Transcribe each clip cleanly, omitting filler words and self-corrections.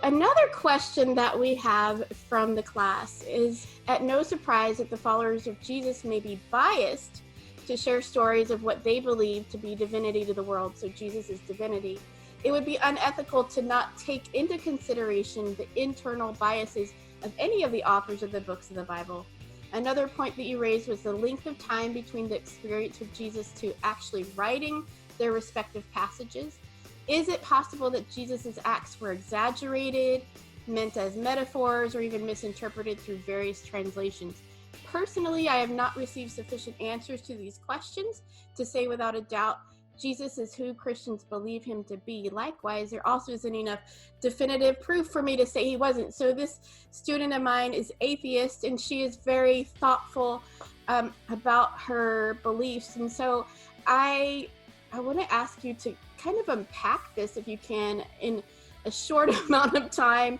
Another question that we have from the class is, at no surprise that the followers of Jesus may be biased to share stories of what they believe to be divinity to the world, so Jesus is divinity. It would be unethical to not take into consideration the internal biases of any of the authors of the books of the Bible. Another point that you raised was the length of time between the experience of Jesus to actually writing their respective passages. Is it possible that Jesus' acts were exaggerated, meant as metaphors, or even misinterpreted through various translations? Personally, I have not received sufficient answers to these questions to say without a doubt Jesus is who Christians believe him to be. Likewise, there also isn't enough definitive proof for me to say he wasn't. So this student of mine is atheist, and she is very thoughtful about her beliefs. And so I want to ask you to kind of unpack this, if you can, in a short amount of time,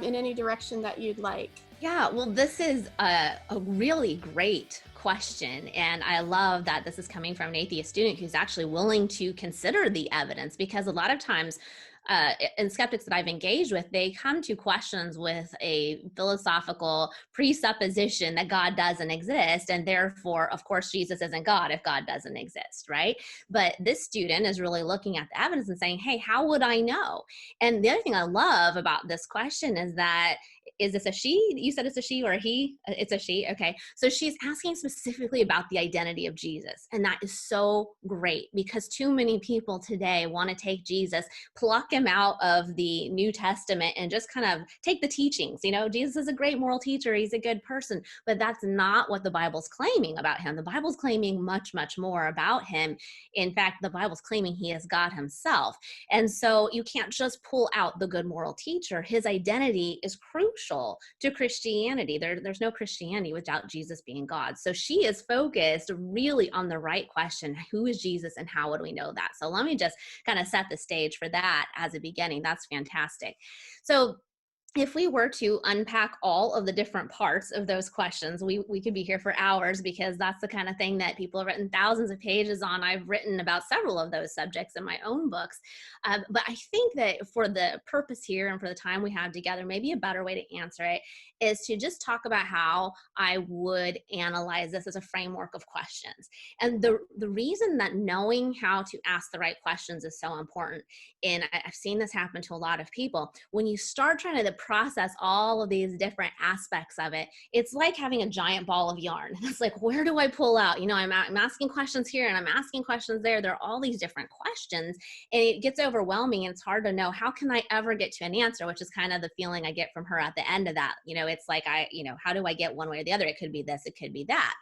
in any direction that you'd like. Yeah, well, this is a really great question. And I love that this is coming from an atheist student who's actually willing to consider the evidence, because a lot of times, and skeptics that I've engaged with, they come to questions with a philosophical presupposition that God doesn't exist, and therefore, of course, Jesus isn't God if God doesn't exist, right? But this student is really looking at the evidence and saying, hey, how would I know? And the other thing I love about this question is that, is this a she? You said it's a she or a he? It's a she. Okay. So she's asking specifically about the identity of Jesus. And that is so great, because too many people today want to take Jesus, pluck him out of the New Testament, and just kind of take the teachings. You know, Jesus is a great moral teacher. He's a good person. But that's not what the Bible's claiming about him. The Bible's claiming much, much more about him. In fact, the Bible's claiming he is God himself. And so you can't just pull out the good moral teacher. His identity is crucial to Christianity. There's no Christianity without Jesus being God. So she is focused really on the right question: who is Jesus and how would we know that? So let me just kind of set the stage for that as a beginning. That's fantastic. So if we were to unpack all of the different parts of those questions, we could be here for hours, because that's the kind of thing that people have written thousands of pages on. I've written about several of those subjects in my own books. But I think that for the purpose here and for the time we have together, maybe a better way to answer it is to just talk about how I would analyze this as a framework of questions. And the reason that knowing how to ask the right questions is so important, and I've seen this happen to a lot of people, when you start trying to process all of these different aspects of it, it's like having a giant ball of yarn. It's like, where do I pull out? You know, I'm asking questions here and I'm asking questions there. There are all these different questions, and it gets overwhelming, and it's hard to know, how can I ever get to an answer, which is kind of the feeling I get from her at the end of that. You know, it's like, how do I get one way or the other? It could be this, it could be that.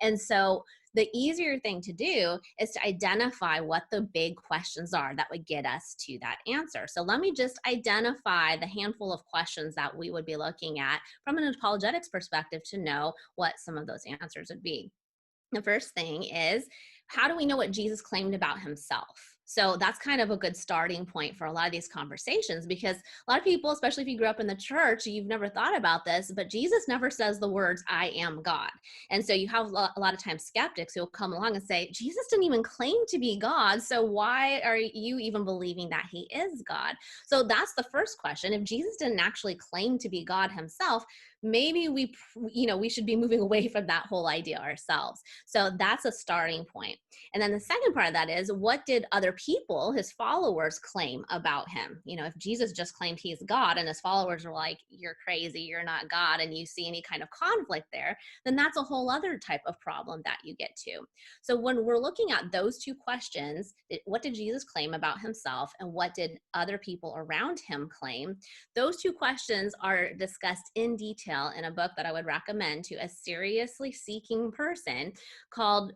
And so the easier thing to do is to identify what the big questions are that would get us to that answer. So let me just identify the handful of questions that we would be looking at from an apologetics perspective to know what some of those answers would be. The first thing is, how do we know what Jesus claimed about himself? So that's kind of a good starting point for a lot of these conversations, because a lot of people, especially if you grew up in the church, you've never thought about this, but Jesus never says the words, I am God. And so you have a lot of times skeptics who will come along and say, Jesus didn't even claim to be God, so why are you even believing that he is God? So that's the first question. If Jesus didn't actually claim to be God himself, maybe we should be moving away from that whole idea ourselves. So that's a starting point. And then the second part of that is, what did other people, his followers, claim about him? You know, if Jesus just claimed he's God and his followers were like, you're crazy, you're not God, and you see any kind of conflict there, then that's a whole other type of problem that you get to. So when we're looking at those two questions, what did Jesus claim about himself and what did other people around him claim? Those two questions are discussed in detail in a book that I would recommend to a seriously seeking person called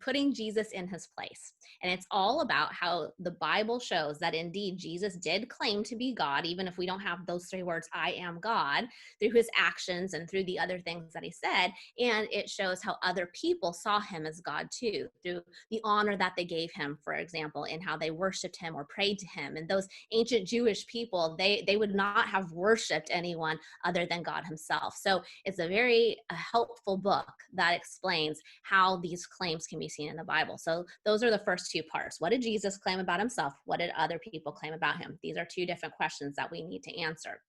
Putting Jesus in His Place. And it's all about how the Bible shows that indeed Jesus did claim to be God, even if we don't have those three words, I am God, through his actions and through the other things that he said. And it shows how other people saw him as God too, through the honor that they gave him, for example, in how they worshiped him or prayed to him. And those ancient Jewish people, they would not have worshiped anyone other than God himself. So it's a very helpful book that explains how these claims can be be seen in the Bible. So those are the first two parts. What did Jesus claim about himself? What did other people claim about him? These are two different questions that we need to answer.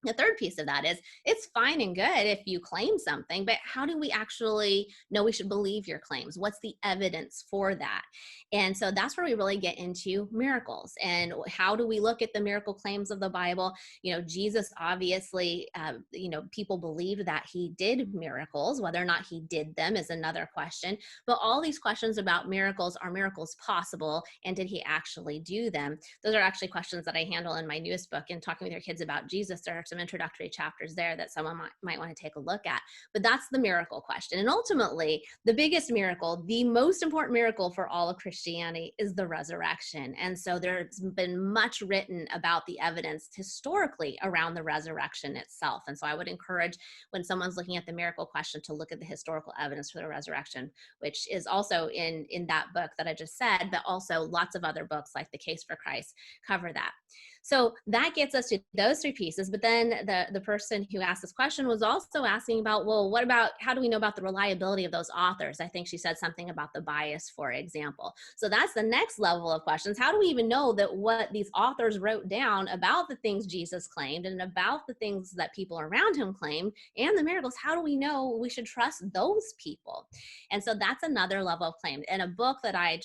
The third piece of that is it's fine and good if you claim something, but how do we actually know we should believe your claims? What's the evidence for that? And so that's where we really get into miracles. And how do we look at the miracle claims of the Bible? Jesus obviously, people believed that he did miracles. Whether or not he did them is another question. But all these questions about miracles, are miracles possible? And did he actually do them? Those are actually questions that I handle in my newest book, and talking with your kids about Jesus. There are some introductory chapters there that someone might want to take a look at. But that's the miracle question. And ultimately, the biggest miracle, the most important miracle for all of Christianity, is the resurrection. And so there's been much written about the evidence historically around the resurrection itself. And so I would encourage, when someone's looking at the miracle question, to look at the historical evidence for the resurrection, which is also in that book that I just said, but also lots of other books like The Case for Christ cover that. So that gets us to those three pieces. But then the person who asked this question was also asking about, well, what about, how do we know about the reliability of those authors? I think she said something about the bias, for example. So that's the next level of questions. How do we even know that what these authors wrote down about the things Jesus claimed and about the things that people around him claimed and the miracles, how do we know we should trust those people? And so that's another level of claim. And a book that I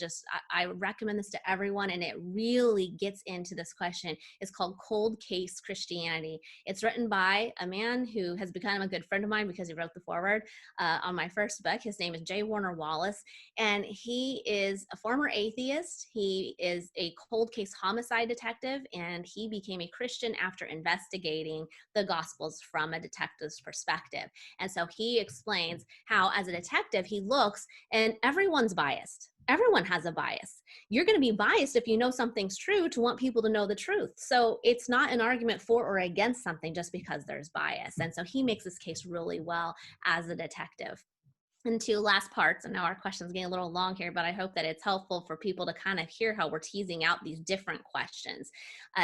recommend this to everyone, and it really gets into this question, is called Cold Case Christianity. It's written by a man who has become a good friend of mine because he wrote the foreword on my first book. His name is J. Warner Wallace, and he is a former atheist. He is a cold case homicide detective, and he became a Christian after investigating the Gospels from a detective's perspective. And so he explains how, as a detective, he looks, and everyone's biased. Everyone has a bias. You're going to be biased if you know something's true to want people to know the truth. So it's not an argument for or against something just because there's bias. And so he makes this case really well as a detective. And two last parts, and now our question's getting a little long here, but I hope that it's helpful for people to kind of hear how we're teasing out these different questions.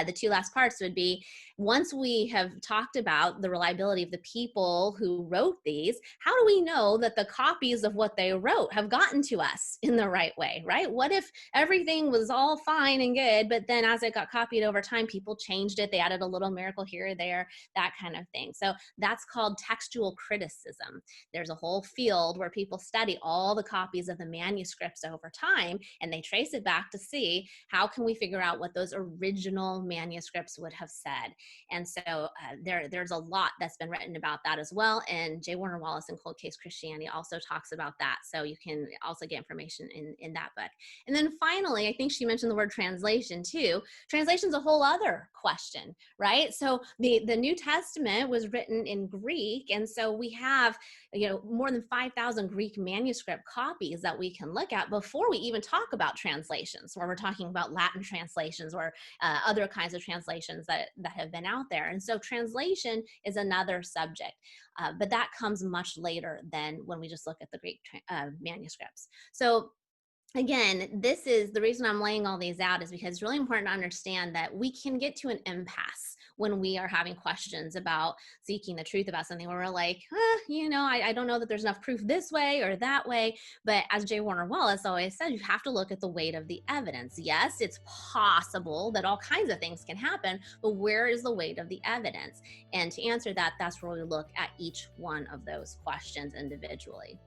The two last parts would be, once we have talked about the reliability of the people who wrote these, how do we know that the copies of what they wrote have gotten to us in the right way, right? What if everything was all fine and good, but then as it got copied over time, people changed it, they added a little miracle here or there, that kind of thing. So that's called textual criticism. There's a whole field where people study all the copies of the manuscripts over time, and they trace it back to see how can we figure out what those original manuscripts would have said. And so there's a lot that's been written about that as well. And J. Warner Wallace in Cold Case Christianity also talks about that. So you can also get information in that book. And then finally, I think she mentioned the word translation too. Translation is a whole other question, right? So the New Testament was written in Greek. And so we have, more than 5,000 Greek manuscript copies that we can look at before we even talk about translations, where we're talking about Latin translations or other kinds of translations that have been out there. And so translation is another subject, but that comes much later than when we just look at the Greek manuscripts. So again, this is the reason I'm laying all these out, is because it's really important to understand that we can get to an impasse when we are having questions about seeking the truth about something, where we're like, I don't know that there's enough proof this way or that way. But as J. Warner Wallace always said, you have to look at the weight of the evidence. Yes, it's possible that all kinds of things can happen, but where is the weight of the evidence? And to answer that, that's where we look at each one of those questions individually.